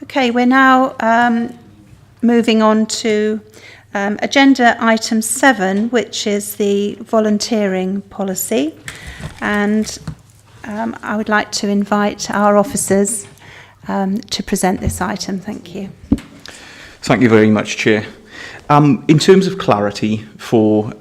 Okay, we're now moving on to agenda item 7, which is the volunteering policy. And I would like to invite our officers to present this item. Thank you. Thank you very much, Chair. In terms of clarity for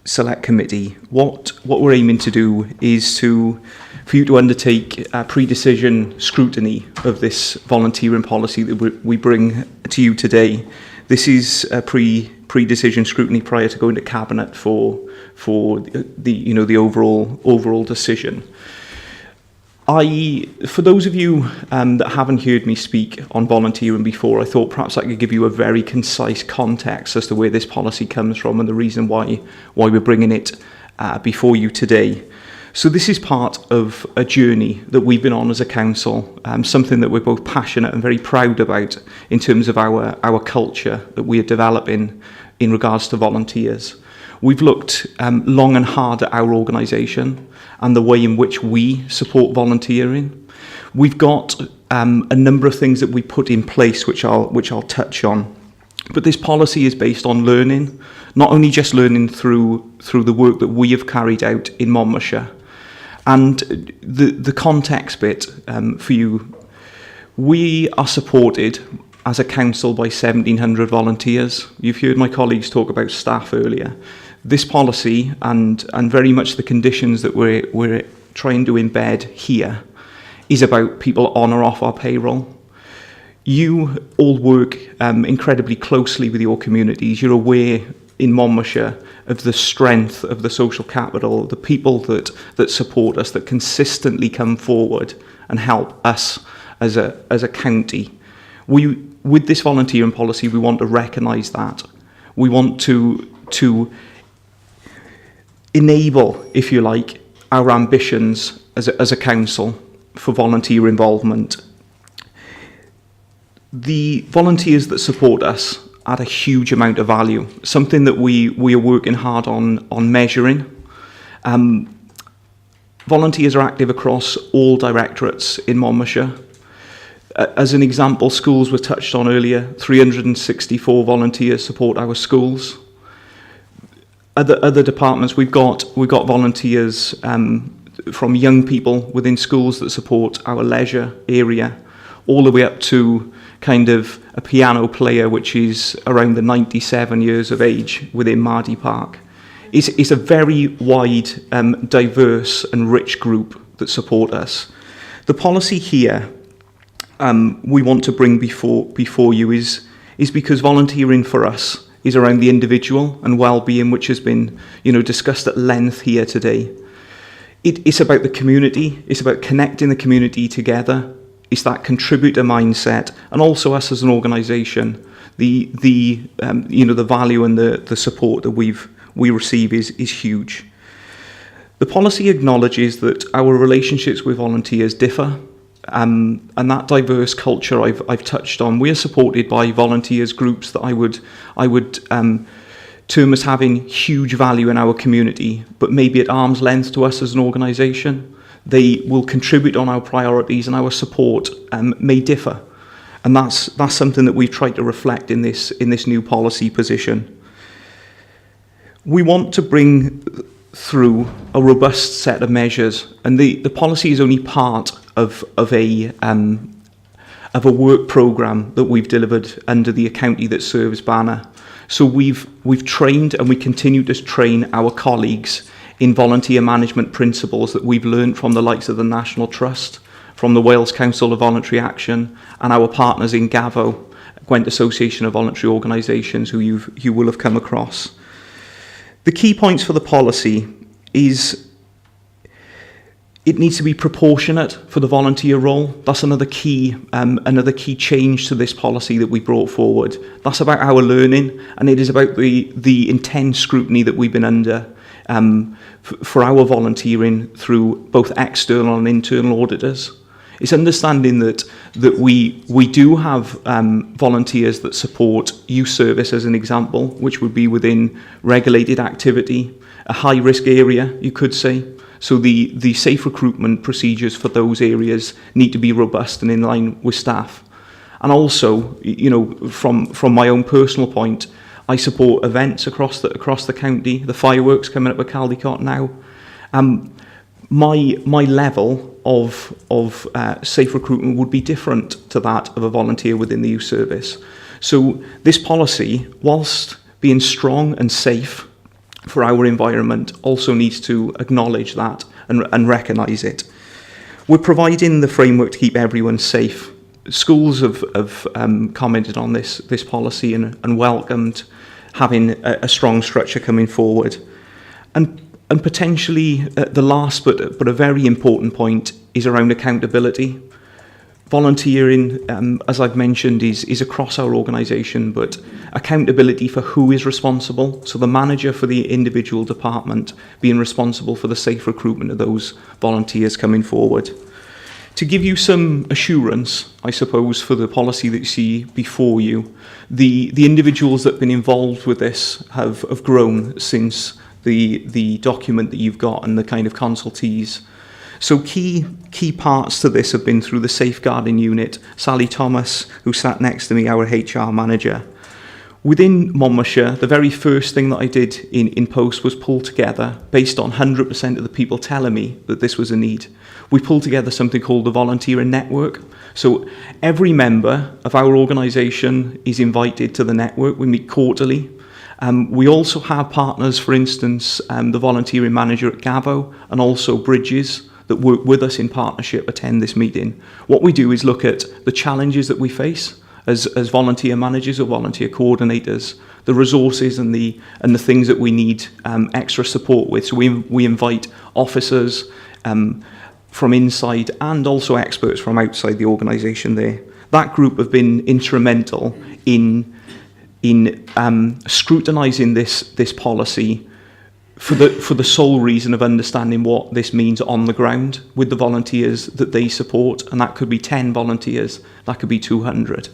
Select Committee, what we're aiming to do is for you to undertake pre-decision scrutiny of this volunteering policy that we bring to you today. This is a pre-decision scrutiny prior to going to Cabinet for the overall decision. For those of you that haven't heard me speak on volunteering before, I thought perhaps I could give you a very concise context as to where this policy comes from and the reason why we're bringing it before you today. So this is part of a journey that we've been on as a council, something that we're both passionate and very proud about in terms of our culture that we are developing in regards to volunteers. We've looked long and hard at our organisation and the way in which we support volunteering. We've got a number of things that we put in place which I'll touch on. But this policy is based on learning, not only just learning through the work that we have carried out in Monmouthshire. And the context bit for you, we are supported as a council by 1,700 volunteers. You've heard my colleagues talk about staff earlier. This policy and very much the conditions that we're trying to embed here is about people on or off our payroll. You all work incredibly closely with your communities. You're aware in Monmouthshire of the strength of the social capital, the people that support us, that consistently come forward and help us as a county. With this volunteering policy, we want to recognise that. We want to enable, if you like, our ambitions as a council for volunteer involvement. The volunteers that support us add a huge amount of value, something that we are working hard on measuring. Volunteers are active across all directorates in Monmouthshire. As an example, schools were touched on earlier. 364 volunteers support our schools. Other departments, we've got volunteers from young people within schools that support our leisure area, all the way up to kind of a piano player which is around the 97 years of age within Mardy Park. It's a very wide, diverse and rich group that support us. The policy here we want to bring before you is because volunteering for us is around the individual and well-being, which has been discussed at length here today. It's about the community. It's about connecting the community together. It's that contributor mindset, and also us as an organisation. The value and the support that we receive is huge. The policy acknowledges that our relationships with volunteers differ, and that diverse culture I've touched on. We are supported by volunteers groups that I would term as having huge value in our community, but maybe at arm's length to us as an organisation. They will contribute on our priorities, and our support may differ, and that's something that we've tried to reflect in this new policy position. We want to bring through a robust set of measures, and the policy is only part of a work programme that we've delivered under the A County That Serves banner. So we've trained, and we continue to train our colleagues in volunteer management principles that we've learned from the likes of the National Trust, from the Wales Council of Voluntary Action, and our partners in GAVO, Gwent Association of Voluntary Organisations, who you will have come across. The key points for the policy is it needs to be proportionate for the volunteer role. That's another key change to this policy that we brought forward. That's about our learning, and it is about the intense scrutiny that we've been under for our volunteering through both external and internal auditors. It's understanding that we do have volunteers that support youth service, as an example, which would be within regulated activity, a high-risk area, you could say. So the safe recruitment procedures for those areas need to be robust and in line with staff. And also, you know, from my own personal point, I support events across the county. The fireworks coming up at Caldecott now. My level of safe recruitment would be different to that of a volunteer within the youth service. So this policy, whilst being strong and safe for our environment, also needs to acknowledge that and recognise it. We're providing the framework to keep everyone safe. Schools have commented on this policy and welcomed having a strong structure coming forward. And potentially the last but a very important point is around accountability. Volunteering, as I've mentioned, is across our organisation, but accountability for who is responsible. So the manager for the individual department being responsible for the safe recruitment of those volunteers coming forward. To give you some assurance, I suppose, for the policy that you see before you, the individuals that have been involved with this have grown since the document that you've got and the kind of consultees. So key parts to this have been through the safeguarding unit. Sally Thomas, who sat next to me, our HR manager. Within Monmouthshire, the very first thing that I did in post was pull together, based on 100% of the people telling me that this was a need. We pulled together something called the Volunteering Network. So every member of our organisation is invited to the network. We meet quarterly. We also have partners, for instance, the volunteering manager at Gavo and also Bridges that work with us in partnership attend this meeting. What we do is look at the challenges that we face as volunteer managers or volunteer coordinators, the resources and the things that we need extra support with. So we invite officers from inside and also experts from outside the organisation there. That group have been instrumental in scrutinising this policy for the sole reason of understanding what this means on the ground with the volunteers that they support, and that could be 10 volunteers, that could be 200.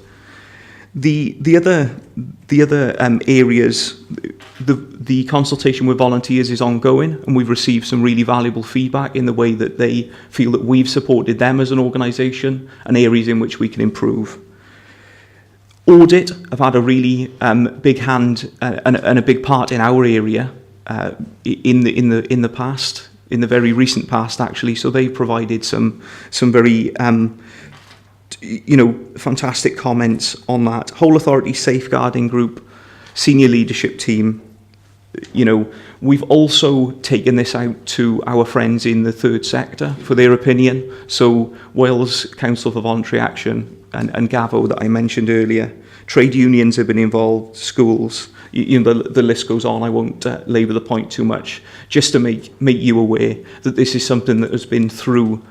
The other areas, the consultation with volunteers is ongoing, and we've received some really valuable feedback in the way that they feel that we've supported them as an organisation and areas in which we can improve. Audit have had a really big hand and a big part in our area in the past, in the very recent past actually. So they provided some very fantastic comments on that. Whole Authority Safeguarding Group, senior leadership team. We've also taken this out to our friends in the third sector for their opinion. So Wales Council for Voluntary Action and Gavo that I mentioned earlier. Trade unions have been involved, schools, the list goes on. I won't labour the point too much, just to make you aware that this is something that has been through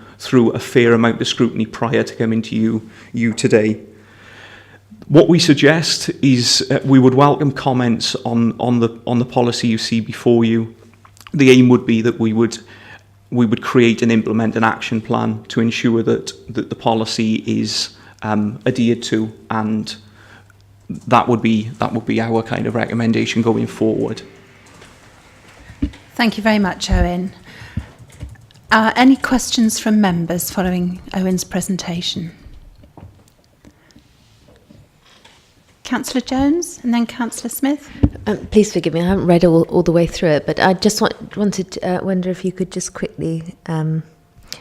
a fair amount of scrutiny prior to coming to you today. What we suggest is we would welcome comments on the policy you see before you. The aim would be that we would create and implement an action plan to ensure that the policy is adhered to, and that would be our kind of recommendation going forward. Thank you very much, Owen. Any questions from members following Owen's presentation? Councillor Jones and then Councillor Smith. Please forgive me, I haven't read all the way through it, but I just wonder if you could just quickly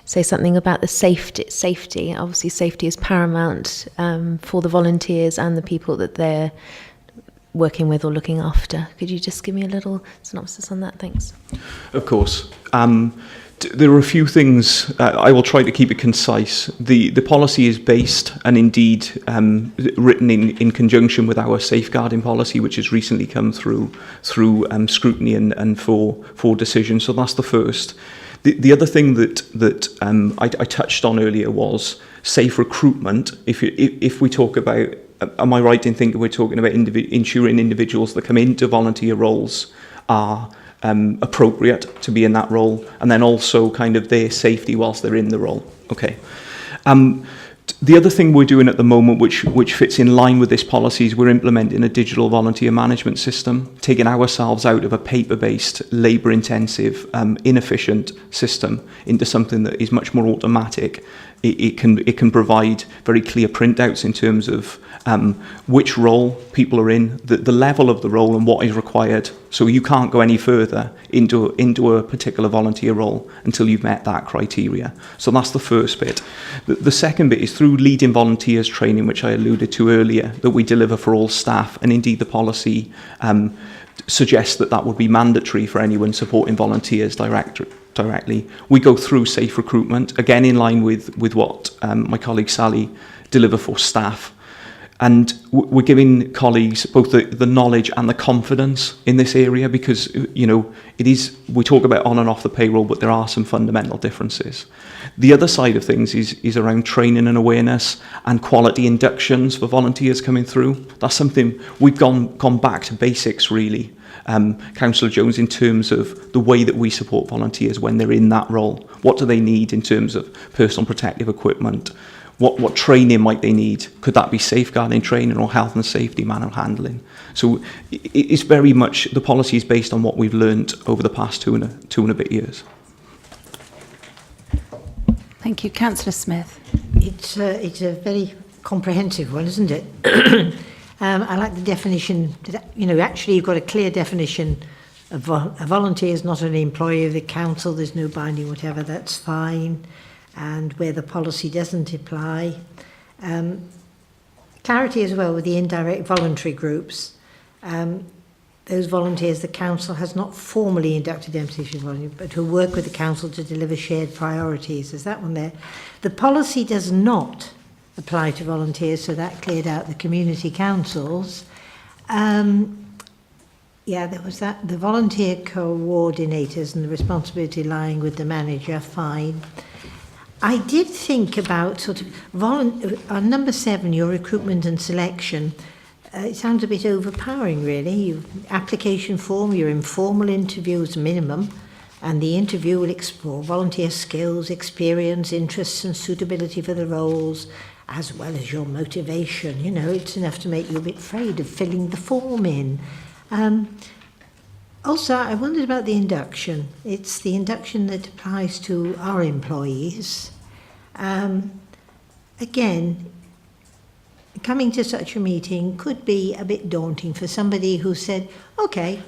say something about the safety. Obviously, safety is paramount for the volunteers and the people that they're working with or looking after. Could you just give me a little synopsis on that? Thanks. Of course. There are a few things. I will try to keep it concise. The policy is based and indeed written in conjunction with our safeguarding policy, which has recently come through scrutiny and for decision. So that's the first. The other thing that I touched on earlier was safe recruitment. If we talk about, am I right in thinking we're talking about ensuring individuals that come into volunteer roles are appropriate to be in that role, and then also kind of their safety whilst they're in the role. Okay. The other thing we're doing at the moment, which fits in line with this policy, is we're implementing a digital volunteer management system, taking ourselves out of a paper-based, labour-intensive, inefficient system into something that is much more automatic. It can provide very clear printouts in terms of which role people are in, the level of the role and what is required. So you can't go any further into a particular volunteer role until you've met that criteria. So that's the first bit. The second bit is through leading volunteers training, which I alluded to earlier, that we deliver for all staff, and indeed the policy suggests that would be mandatory for anyone supporting volunteers directly. We go through safe recruitment, again in line with what my colleague Sally deliver for staff. And we're giving colleagues both the knowledge and the confidence in this area, because, you know, we talk about on and off the payroll, but there are some fundamental differences. The other side of things is around training and awareness and quality inductions for volunteers coming through. That's something we've gone back to basics, really, Councillor Jones, in terms of the way that we support volunteers when they're in that role. What do they need in terms of personal protective equipment? What training might they need? Could that be safeguarding training or health and safety manual handling? So it's very much, the policy is based on what we've learned over the past two and a bit years. Thank you. Councillor Smith. It's a very comprehensive one, isn't it? I like the definition that, you know, actually you've got a clear definition of a volunteer is not an employee of the council, there's no binding whatever, that's fine. And where the policy doesn't apply. Clarity as well with the indirect voluntary groups. Those volunteers the council has not formally inducted MCC volunteers, but who work with the council to deliver shared priorities. There's that one there. The policy does not apply to volunteers, so that cleared out the community councils. Yeah, there was that. The volunteer coordinators and the responsibility lying with the manager, fine. I did think about sort of on number 7, your recruitment and selection. It sounds a bit overpowering, really. Your application form, your informal interview is minimum, and the interview will explore volunteer skills, experience, interests, and suitability for the roles, as well as your motivation. You know, it's enough to make you a bit afraid of filling the form in. Also, I wondered about the induction. It's the induction that applies to our employees. Again, coming to such a meeting could be a bit daunting for somebody who said, okay,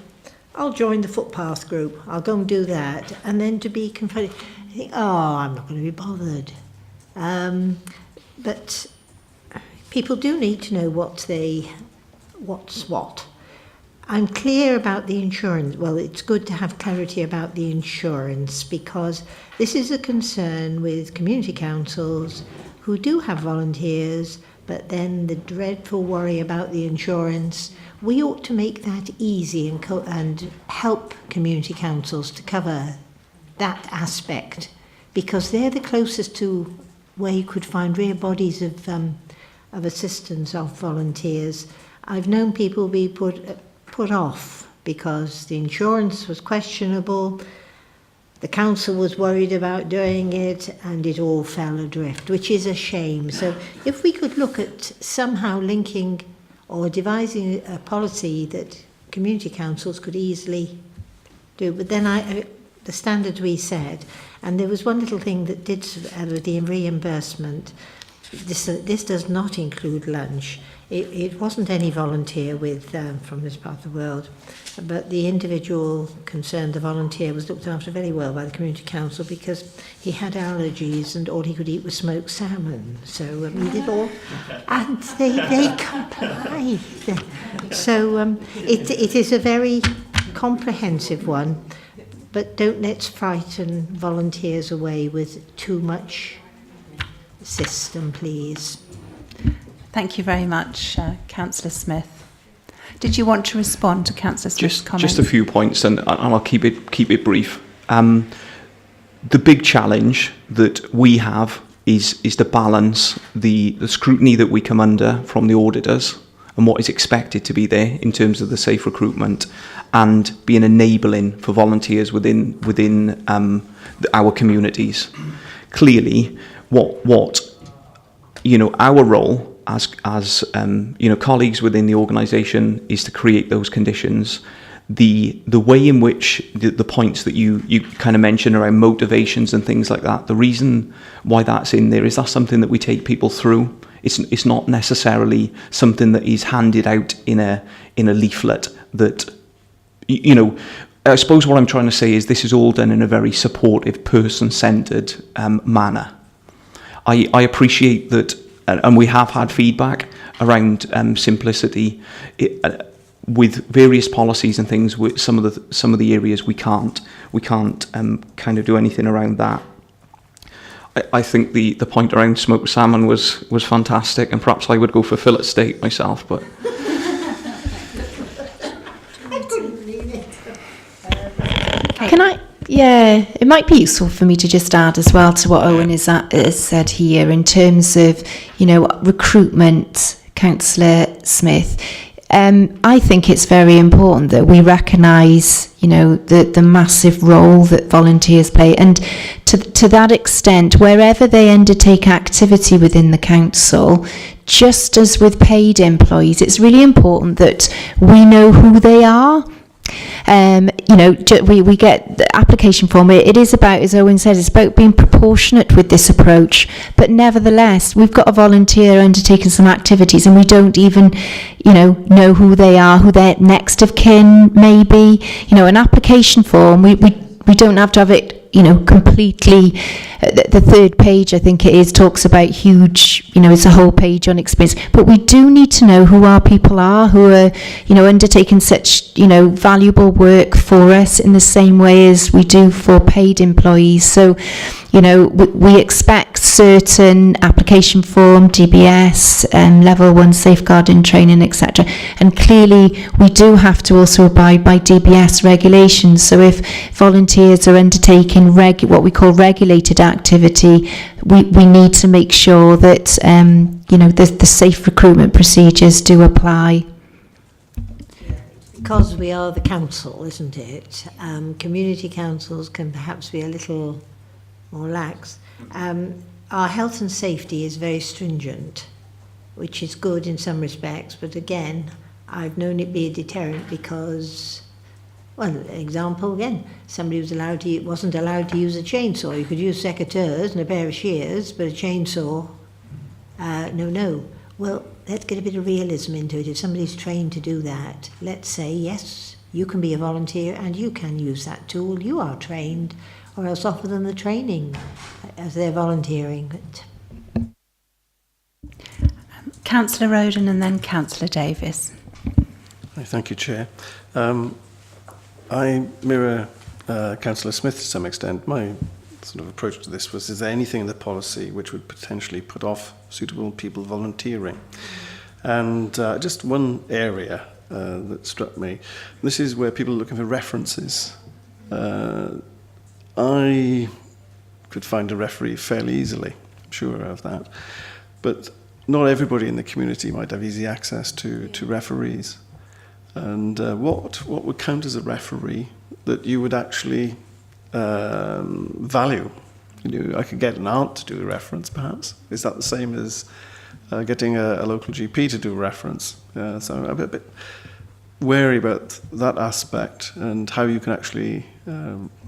I'll join the footpath group, I'll go and do that, and then to be confronted, I think, oh, I'm not going to be bothered. But people do need to know what's what. I'm clear about the insurance. Well, it's good to have clarity about the insurance, because this is a concern with community councils who do have volunteers, but then the dreadful worry about the insurance. We ought to make that easy and help community councils to cover that aspect, because they're the closest to where you could find real bodies of assistance of volunteers. I've known people be put off because the insurance was questionable, the council was worried about doing it, and it all fell adrift, which is a shame. So if we could look at somehow linking or devising a policy that community councils could easily do, but then the standards we set, and there was one little thing that did with the reimbursement. This does not include lunch. It wasn't any volunteer from this part of the world, but the individual concerned, the volunteer, was looked after very well by the community council because he had allergies and all he could eat was smoked salmon. So we did all, and they complied. So it is a very comprehensive one, but don't let's frighten volunteers away with too much system, please. Thank you very much, Councillor Smith. Did you want to respond to Councillor Smith's comment? Just a few points, and I'll keep it brief. The big challenge that we have is to balance the scrutiny that we come under from the auditors and what is expected to be there in terms of the safe recruitment, and being enabling for volunteers within our communities. Clearly, what our role as colleagues within the organisation is to create those conditions. The way in which the points that you kind of mentioned around motivations and things like that, the reason why that's in there is that's something that we take people through. It's not necessarily something that is handed out in a leaflet that, I suppose what I'm trying to say is this is all done in a very supportive, person-centred manner. I appreciate that, and we have had feedback around simplicity with various policies and things. With some of the areas we can't kind of do anything around that. I think the point around smoked salmon was fantastic, and perhaps I would go for fillet steak myself, but. Can I? Yeah, it might be useful for me to just add as well to what Owen has said here in terms of, recruitment, Councillor Smith. I think it's very important that we recognise, the massive role that volunteers play, and to that extent, wherever they undertake activity within the council, just as with paid employees, it's really important that we know who they are. We get the application form. It is about, as Owen said, it's about being proportionate with this approach. But nevertheless, we've got a volunteer undertaking some activities, and we don't even, know who they are, who their next of kin may be. An application form, we don't have to have it, completely. The third page, I think it is, talks about huge, it's a whole page on experience. But we do need to know who our people are, who are, undertaking such, valuable work for us in the same way as we do for paid employees. So, we expect certain application form, DBS, level 1 safeguarding training, etc. And clearly, we do have to also abide by DBS regulations. So if volunteers are undertaking what we call regulated activity, we need to make sure that the safe recruitment procedures do apply. Because we are the council, isn't it? Community councils can perhaps be a little more lax. Our health and safety is very stringent, which is good in some respects, but again, I've known it be a deterrent because, example again, somebody wasn't allowed to use a chainsaw. You could use secateurs and a pair of shears, but a chainsaw, no. Well, let's get a bit of realism into it. If somebody's trained to do that, let's say, yes, you can be a volunteer and you can use that tool. You are trained, or else offer them the training as they're volunteering. Councillor Roden and then Councillor Davis. Thank you, Chair. I mirror Councillor Smith to some extent. My sort of approach to this was, is there anything in the policy which would potentially put off suitable people volunteering? And just one area that struck me, this is where people are looking for references. I could find a referee fairly easily, I'm sure of that. But not everybody in the community might have easy access to referees. And what would count as a referee that you would actually value? I could get an aunt to do a reference, perhaps. Is that the same as getting a local GP to do a reference? So I'm a bit wary about that aspect and how you can actually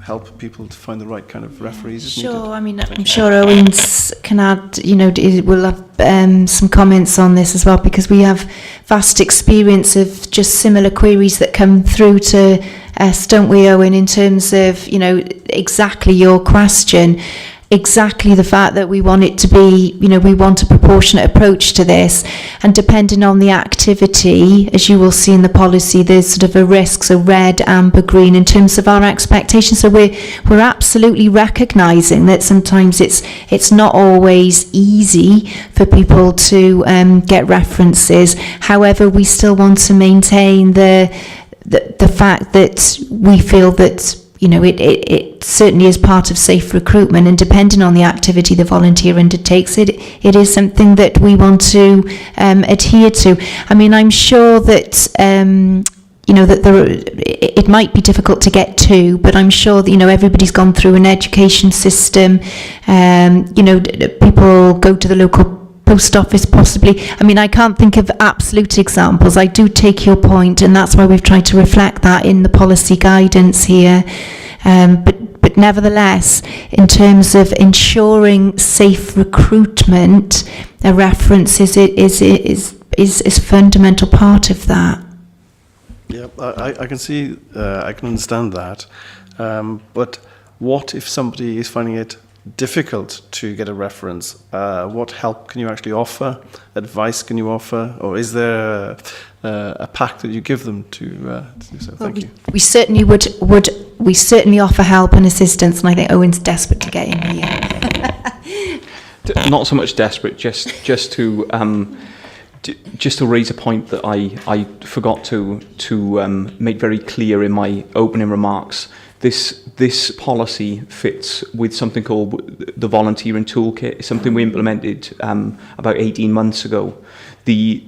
help people to find the right kind of referees. Sure, I mean, I'm sure Owens can add, we'll have some comments on this as well, because we have vast experience of just similar queries that come through to us, don't we, Owen, in terms of, exactly your question. Exactly the fact that we want it to be, we want a proportionate approach to this, and depending on the activity, as you will see in the policy, there's sort of a risk, so red, amber, green, in terms of our expectations. So we're absolutely recognising that sometimes it's not always easy for people to get references. However, we still want to maintain the fact that we feel that it certainly is part of safe recruitment, and depending on the activity the volunteer undertakes, it is something that we want to adhere to. I mean, I'm sure that that it might be difficult to get to, but I'm sure that everybody's gone through an education system. People go to the local post office possibly. I mean, I can't think of absolute examples. I do take your point, and that's why we've tried to reflect that in the policy guidance here. But nevertheless, in terms of ensuring safe recruitment, a reference is a fundamental part of that. Yeah, I can see, I can understand that. But what if somebody is finding it difficult to get a reference? What help can you actually offer? Advice can you offer? Or is there a pack that you give them to do so? Thank you. We certainly would we certainly offer help and assistance, and I think Owen's desperate to get in here. Not so much desperate, just to raise a point that I forgot to make very clear in my opening remarks. This policy fits with something called the Volunteering Toolkit. It's something we implemented about 18 months ago. The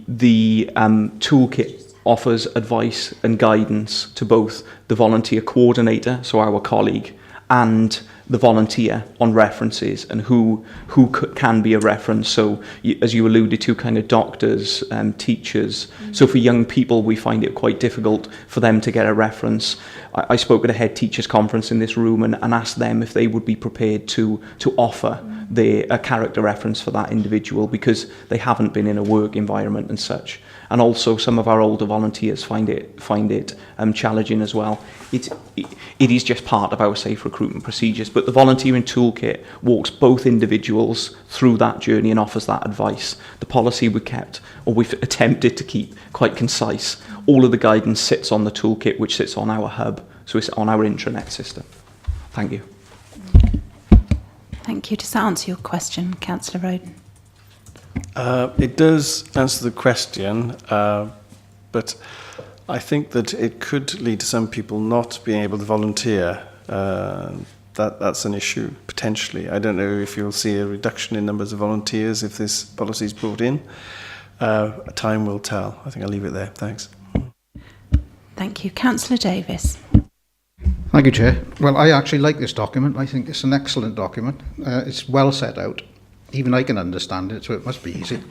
toolkit offers advice and guidance to both the volunteer coordinator, so our colleague, and the volunteer on references and who can be a reference. So as you alluded to, kind of doctors, teachers. So for young people, we find it quite difficult for them to get a reference. I spoke at a head teachers conference in this room and asked them if they would be prepared to offer a character reference for that individual because they haven't been in a work environment and such. And also some of our older volunteers find it challenging as well. It is just part of our safe recruitment procedures, but the Volunteering Toolkit walks both individuals through that journey and offers that advice. The policy we've attempted to keep quite concise. All of the guidance sits on the toolkit, which sits on our hub, so it's on our intranet system. Thank you. Thank you. Does that answer your question, Councillor Roden? It does answer the question, but I think that it could lead to some people not being able to volunteer. That's an issue, potentially. I don't know if you'll see a reduction in numbers of volunteers if this policy is brought in. Time will tell. I think I'll leave it there. Thanks. Thank you. Councillor Davis. Thank you, Chair. Well, I actually like this document. I think it's an excellent document. It's well set out. Even I can understand it, so it must be easy.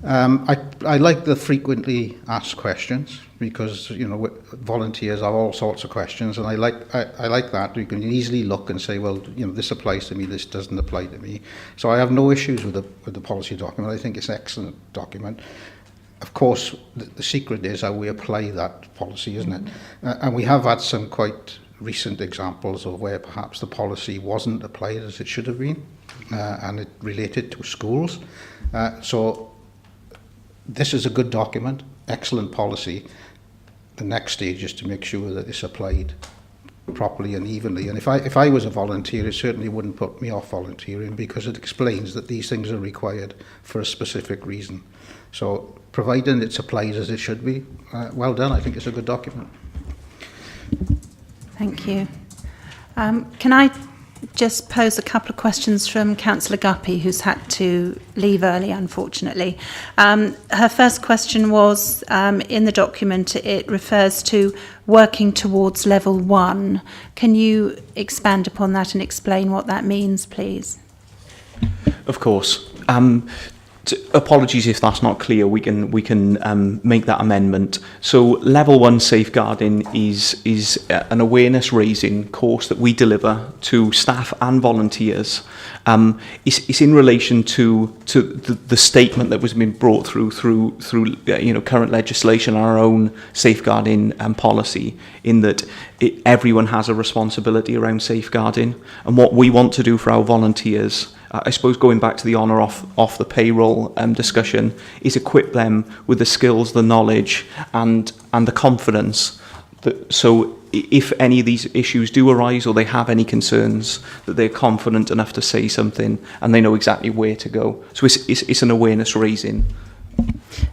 I like the frequently asked questions because volunteers have all sorts of questions, and I like that. You can easily look and say, well, this applies to me, this doesn't apply to me. So I have no issues with the policy document. I think it's an excellent document. Of course, the secret is how we apply that policy, isn't it? And we have had some quite recent examples of where perhaps the policy wasn't applied as it should have been, and it related to schools. So this is a good document, excellent policy. The next stage is to make sure that it's applied properly and evenly. And if I was a volunteer, it certainly wouldn't put me off volunteering because it explains that these things are required for a specific reason. So providing it's applied as it should be, well done. I think it's a good document. Thank you. Can I just pose a couple of questions from Councillor Guppy, who's had to leave early, unfortunately. Her first question was, in the document, it refers to working towards level 1. Can you expand upon that and explain what that means, please? Of course. Apologies if that's not clear. We can make that amendment. So level 1 safeguarding is an awareness raising course that we deliver to staff and volunteers. It's in relation to the statement that was being brought through current legislation and our own safeguarding policy, in that everyone has a responsibility around safeguarding, and what we want to do for our volunteers, I suppose going back to the honour off the payroll discussion, is equip them with the skills, the knowledge and the confidence that, so if any of these issues do arise or they have any concerns, that they're confident enough to say something and they know exactly where to go. So it's an awareness raising.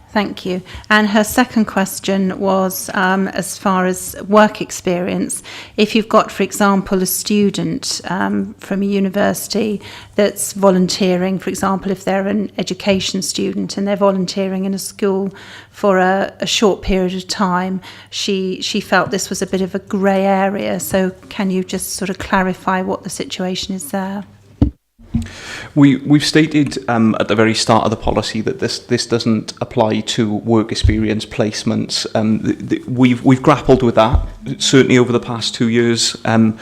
Thank you. And her second question was, as far as work experience, if you've got, for example, a student from a university that's volunteering, for example, if they're an education student and they're volunteering in a school for a short period of time, she felt this was a bit of a grey area. So can you just sort of clarify what the situation is there? We've stated at the very start of the policy that this doesn't apply to work experience placements. We've grappled with that certainly over the past 2 years, and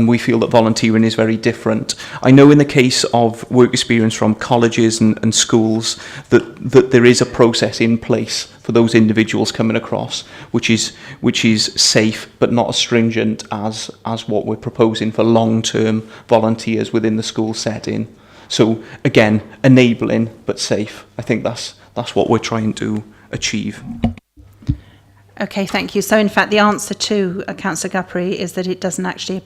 we feel that volunteering is very different. I know in the case of work experience from colleges and schools that there is a process in place for those individuals coming across, which is safe but not as stringent as what we're proposing for long-term volunteers within the school setting. So again, enabling but safe. I think that's what we're trying to achieve. Okay, thank you. So in fact, the answer to Councillor Guppery is that it doesn't actually,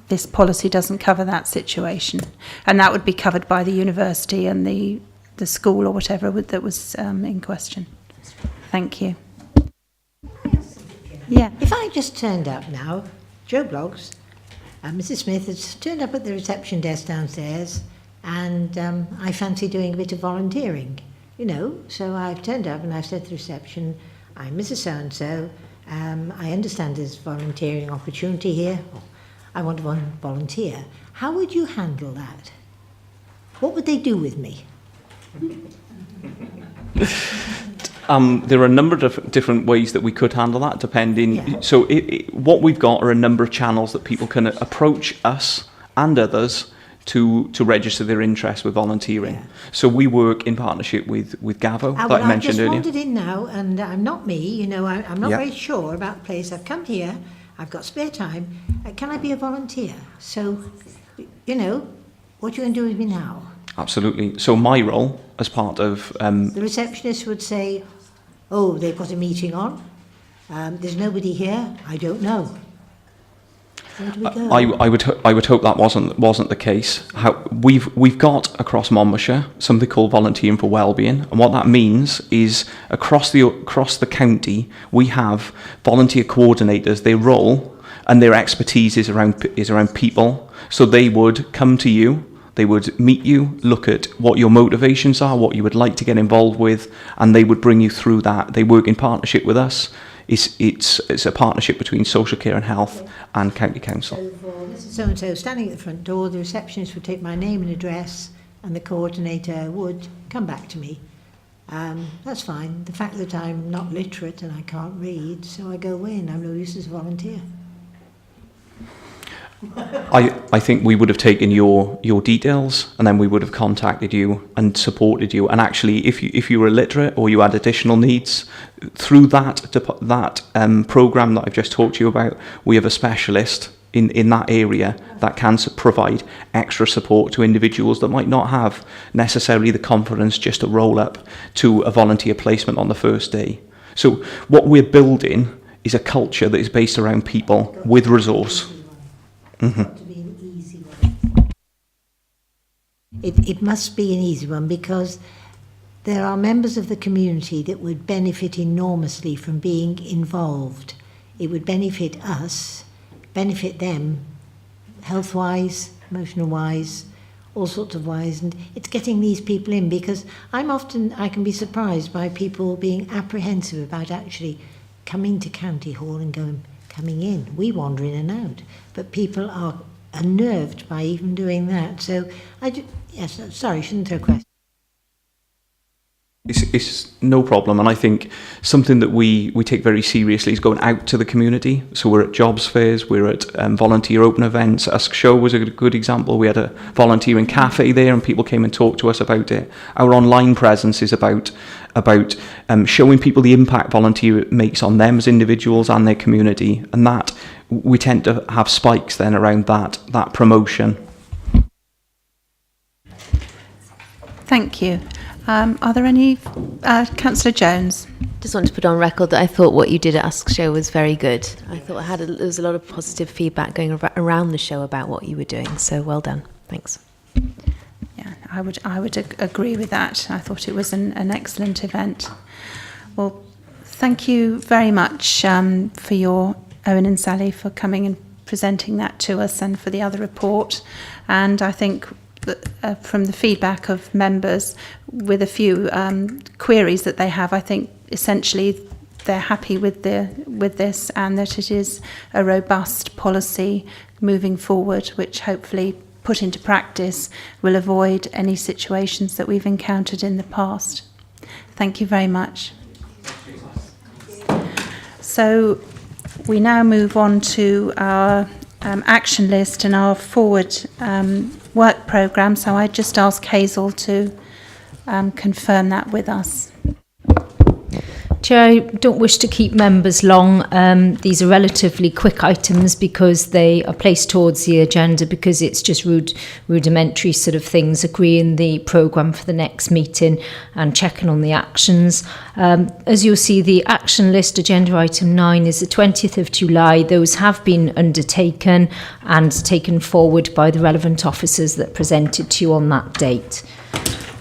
this policy doesn't cover that situation, and that would be covered by the university and the school or whatever that was in question. Thank you. Yeah. If I just turned up now, Joe Bloggs, Mrs. Smith has turned up at the reception desk downstairs, and I fancy doing a bit of volunteering, you know. So I've turned up and I've said to the reception, I'm Mrs. So-and-so, I understand there's volunteering opportunity here. I want to volunteer. How would you handle that? What would they do with me? There are a number of different ways that we could handle that, depending. Yeah. So what we've got are a number of channels that people can approach us and others to register their interest with volunteering. Yeah. So we work in partnership with Gavo, that Well, I mentioned I've just earlier. wandered in now, and I'm not me, you know, I'm not Yeah. very sure about the place. I've come here, I've got spare time. Can I be a volunteer? So, you know, what are you going to do with me now? Absolutely. So my role as part of The receptionist would say, oh, they've got a meeting on. There's nobody here. I don't know. Where do we go? I would hope that wasn't the case. We've got across Monmouthshire something called Volunteering for Wellbeing, and what that means is across the county we have volunteer coordinators. Their role and their expertise is around people. So they would come to you. They would meet you, look at what your motivations are, what you would like to get involved with, and they would bring you through that. They work in partnership with us. It's a partnership between social care and health and county council. So for Mrs. So-and-so standing at the front door, the receptionist would take my name and address, and the coordinator would come back to me. That's fine. The fact that I'm not literate and I can't read, so I go away and I'm no use as a volunteer. I think we would have taken your details, and then we would have contacted you and supported you. And actually, if you were illiterate or you had additional needs, through that program that I've just talked to you about, we have a specialist in that area that can provide extra support to individuals that might not have necessarily the confidence just to roll up to a volunteer placement on the first day. So what we're building is a culture that is based around people with resource. Mm-hmm. To be an easy one. It must be an easy one, because there are members of the community that would benefit enormously from being involved. It would benefit us, benefit them, health-wise, emotional-wise, all sorts of wise, and it's getting these people in, because I can be surprised by people being apprehensive about actually coming to County Hall and coming in. We wander in and out, but people are unnerved by even doing that. So, yes, sorry, shouldn't throw questions. It's no problem, and I think something that we take very seriously is going out to the community. So we're at jobs fairs, we're at volunteer open events. Usk Show was a good example. We had a volunteering cafe there, and people came and talked to us about it. Our online presence is about showing people the impact volunteer makes on them as individuals and their community, and that we tend to have spikes then around that promotion. Thank you. Are there any, Councillor Jones? Just want to put on record that I thought what you did at Usk Show was very good. I thought there was a lot of positive feedback going around the show about what you were doing. So well done. Thanks. Yeah, I would agree with that. I thought it was an excellent event. Well, thank you very much for your, Owen and Sally, for coming and presenting that to us, and for the other report. And I think from the feedback of members with a few queries that they have, I think essentially they're happy with this, and that it is a robust policy moving forward, which hopefully put into practice will avoid any situations that we've encountered in the past. Thank you very much. So we now move on to our action list and our forward work programme. So I just ask Hazel to confirm that with us. Chair, I don't wish to keep members long. These are relatively quick items because they are placed towards the agenda because it's just rudimentary sort of things, agreeing the programme for the next meeting and checking on the actions. As you'll see, the action list, agenda item 9, is the 20th of July. Those have been undertaken and taken forward by the relevant officers that presented to you on that date.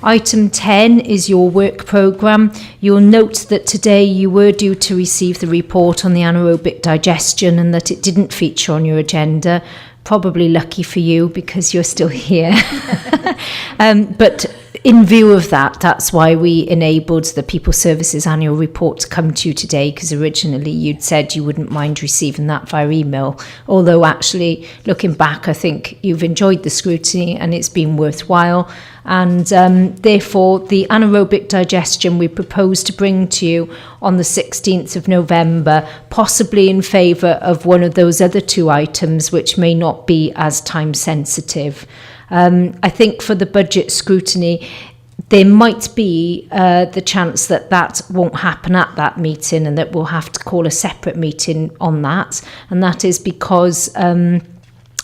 Item 10 is your work programme. You'll note that today you were due to receive the report on the anaerobic digestion and that it didn't feature on your agenda. Probably lucky for you because you're still here. But in view of that, that's why we enabled the People Services annual report to come to you today, because originally you'd said you wouldn't mind receiving that via email. Although actually, looking back, I think you've enjoyed the scrutiny and it's been worthwhile. And therefore, the anaerobic digestion we propose to bring to you on the 16th of November, possibly in favour of one of those other two items which may not be as time sensitive. I think for the budget scrutiny, there might be the chance that that won't happen at that meeting and that we'll have to call a separate meeting on that. And that is because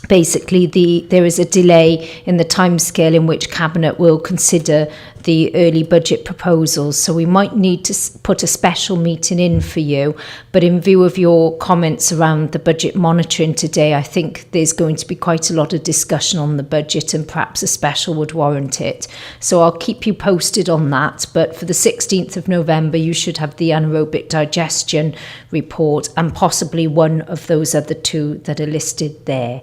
basically there is a delay in the timescale in which Cabinet will consider the early budget proposals. So we might need to put a special meeting in for you. But in view of your comments around the budget monitoring today, I think there's going to be quite a lot of discussion on the budget and perhaps a special would warrant it. So I'll keep you posted on that. But for the 16th of November, you should have the anaerobic digestion report and possibly one of those other two that are listed there.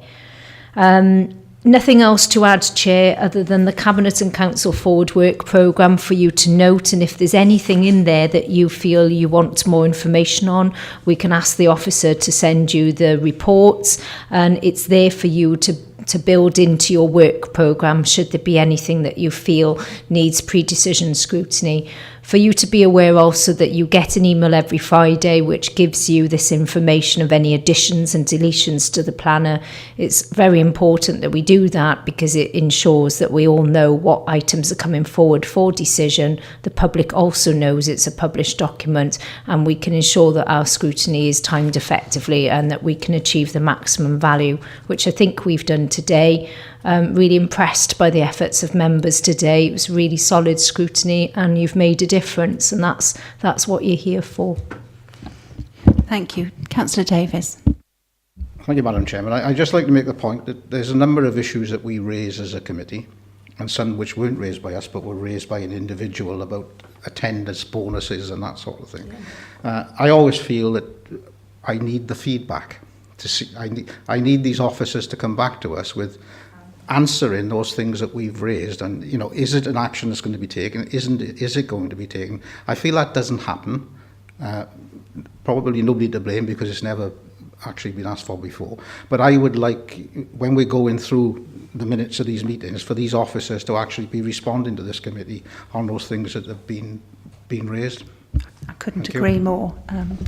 Nothing else to add, Chair, other than the Cabinet and Council Forward Work Programme for you to note. And if there's anything in there that you feel you want more information on, we can ask the officer to send you the reports. And it's there for you to build into your work programme should there be anything that you feel needs pre-decision scrutiny. For you to be aware also that you get an email every Friday which gives you this information of any additions and deletions to the planner. It's very important that we do that because it ensures that we all know what items are coming forward for decision. The public also knows it's a published document and we can ensure that our scrutiny is timed effectively and that we can achieve the maximum value, which I think we've done today. Really impressed by the efforts of members today. It was really solid scrutiny and you've made a difference, and that's what you're here for. Thank you. Councillor Davis. Thank you, Madam Chairman. I'd just like to make the point that there's a number of issues that we raise as a committee, and some which weren't raised by us but were raised by an individual about attendance bonuses and that sort of thing. I always feel that I need the feedback. I need these officers to come back to us with answering those things that we've raised, and is it an action that's going to be taken? Is it going to be taken? I feel that doesn't happen. Probably nobody to blame because it's never actually been asked for before. But I would like, when we're going through the minutes of these meetings, for these officers to actually be responding to this committee on those things that have been raised. I couldn't agree more,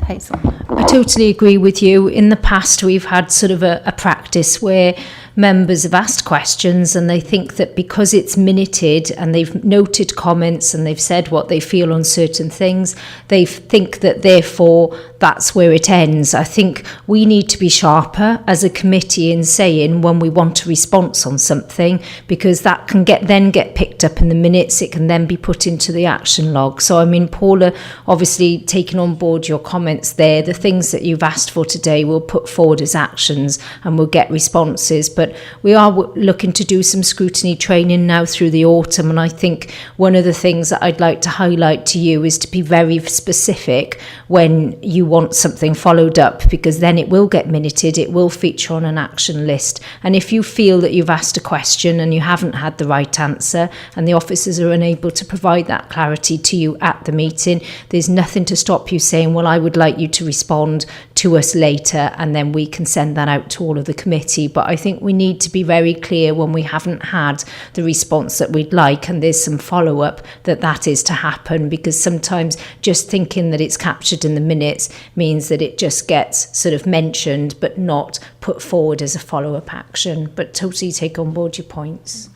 Hazel. I totally agree with you. In the past, we've had sort of a practice where members have asked questions and they think that because it's minuted and they've noted comments and they've said what they feel on certain things, they think that therefore that's where it ends. I think we need to be sharper as a committee in saying when we want a response on something, because that can then get picked up in the minutes. It can then be put into the action log. So I mean, Paula, obviously taking on board your comments there, the things that you've asked for today we'll put forward as actions and we'll get responses. But we are looking to do some scrutiny training now through the autumn, and I think one of the things that I'd like to highlight to you is to be very specific when you want something followed up, because then it will get minuted, it will feature on an action list. And if you feel that you've asked a question and you haven't had the right answer and the officers are unable to provide that clarity to you at the meeting, there's nothing to stop you saying, well, I would like you to respond to us later, and then we can send that out to all of the committee. But I think we need to be very clear when we haven't had the response that we'd like, and there's some follow-up, that is to happen, because sometimes just thinking that it's captured in the minutes means that it just gets sort of mentioned but not put forward as a follow-up action. But totally take on board your points.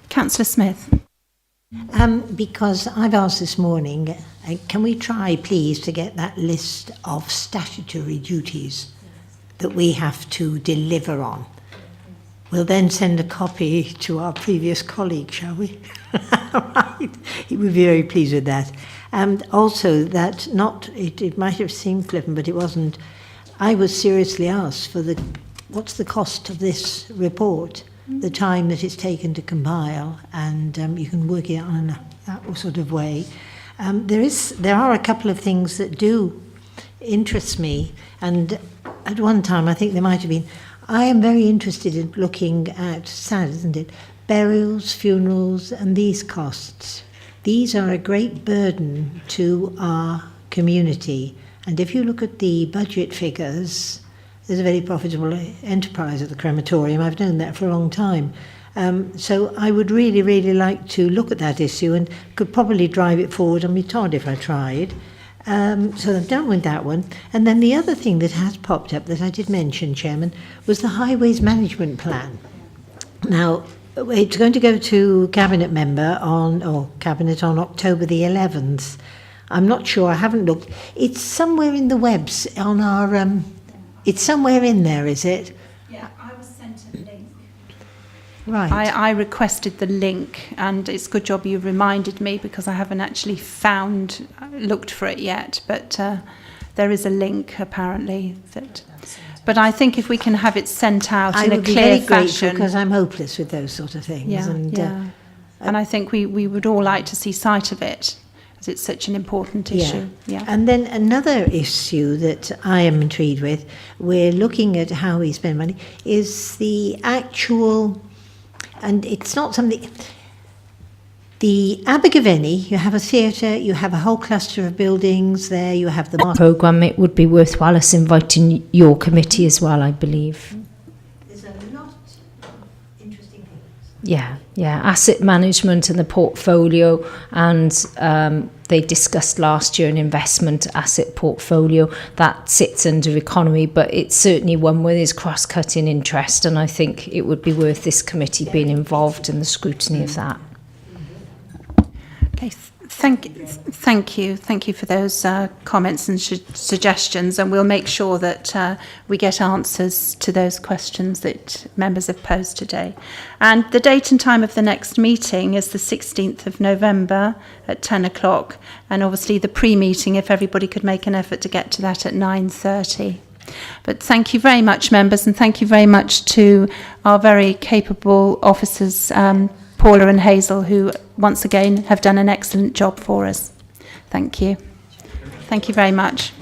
Councillor Smith. Because I've asked this morning, can we try, please, to get that list of statutory duties that we have to deliver on? We'll then send a copy to our previous colleague, shall we? Right. He would be very pleased with that. And also that it might have seemed flippant, but it wasn't. I was seriously asked for what's the cost of this report, the time that it's taken to compile, and you can work it out in that sort of way. There are a couple of things that do interest me, and at one time I think there might have been. I am very interested in looking at, sad isn't it, burials, funerals, and these costs. These are a great burden to our community, and if you look at the budget figures, there's a very profitable enterprise at the crematorium. I've known that for a long time. So I would really, really like to look at that issue and could probably drive it forward on my Todd if I tried. So I'm done with that one. And then the other thing that has popped up that I did mention, Chairman, was the Highways Management Plan. Now, it's going to go to Cabinet on October the 11th. I'm not sure, I haven't looked. It's somewhere in the webs on our... it's somewhere in there, is it? Yeah, I was sent a link. Right. I requested the link, and it's a good job you reminded me, because I haven't actually looked for it yet, but there is a link apparently. But I think if we can have it sent out in a clear fashion. Because I'm hopeless with those sort of things. Yeah, and I think we would all like to see sight of it, as it's such an important issue. Yeah. And then another issue that I am intrigued with, we're looking at how we spend money, is the actual, and it's not something, the Abergavenny, you have a theatre, you have a whole cluster of buildings there, you have the... Programme, it would be worthwhile us inviting your committee as well, I believe. There's a lot of interesting things. Yeah, asset management and the portfolio, and they discussed last year an investment asset portfolio that sits under economy, but it's certainly one where there's cross-cutting interest, and I think it would be worth this committee being involved in the scrutiny of that. Okay, thank you for those comments and suggestions, and we'll make sure that we get answers to those questions that members have posed today. And the date and time of the next meeting is the 16th of November at 10 o'clock, and obviously the pre-meeting, if everybody could make an effort to get to that at 9:30. But thank you very much, members, and thank you very much to our very capable officers, Paula and Hazel, who once again have done an excellent job for us. Thank you. Thank you very much.